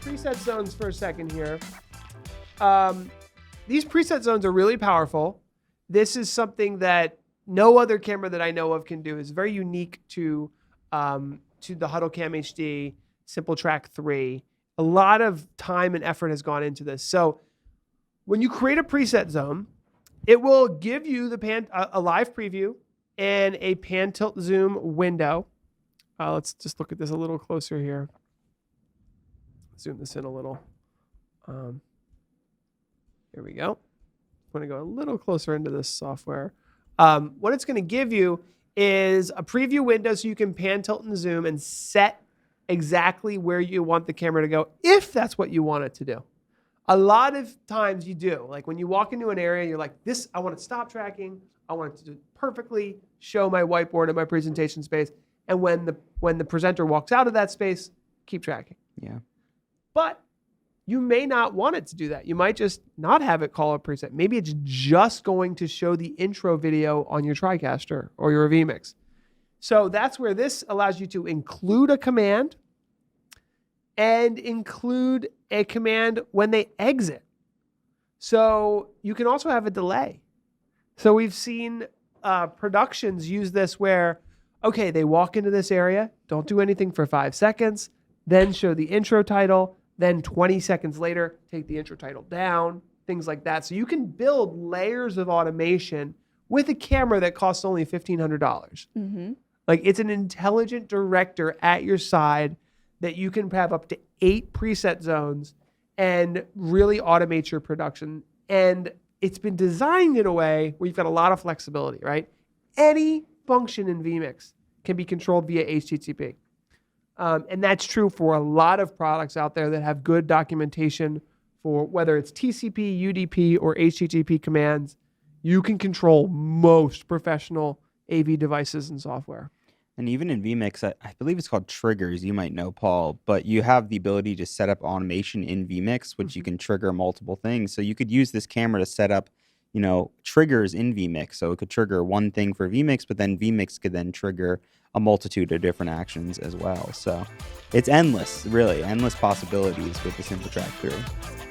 preset zones for a second here. These preset zones are really powerful. This is something that no other camera that I know of can do. It's very unique to the HuddleCamHD SimplTrack3. A lot of time and effort has gone into this. So when you create a preset zone, it will give you a live preview and a pan tilt zoom window. Let's just look at this a little closer here. Zoom this in a little. Here we go. I'm going to go a little closer into this software. What it's going to give you is a preview window so you can pan, tilt, and zoom and set exactly where you want the camera to go if that's what you want it to do. A lot of times you do. Like when you walk into an area, you're like, this, I want to stop tracking. I want it to perfectly show my whiteboard and my presentation space. And when the presenter walks out of that space, keep tracking. Yeah. But you may not want it to do that. You might just not have it call a preset. Maybe it's just going to show the intro video on your TriCaster or your vmix. So that's where this allows you to include a command and include a command when they exit. So you can also have a delay. So we've seen productions use this where, okay, they walk into this area, don't do anything for 5 seconds, then show the intro title, then 20 seconds later, take the intro title down, things like that. So you can build layers of automation with a camera that costs only $1,500. Mm-hmm. Like it's an intelligent director at your side that you can have up to 8 preset zones and really automate your production. And it's been designed in a way where you've got a lot of flexibility, right? Any function in vmix can be controlled via HTTP. And that's true for a lot of products out there that have good documentation for whether it's TCP, UDP, or HTTP commands. You can control most professional AV devices and software. And even in vmix, I believe it's called triggers. You might know, Paul, but you have the ability to set up automation in vmix, which you can trigger multiple things. So you could use this camera to set up, triggers in vmix. So it could trigger one thing for vmix, but then vmix could then trigger a multitude of different actions as well. So it's endless, really, endless possibilities with the SimplTrack3.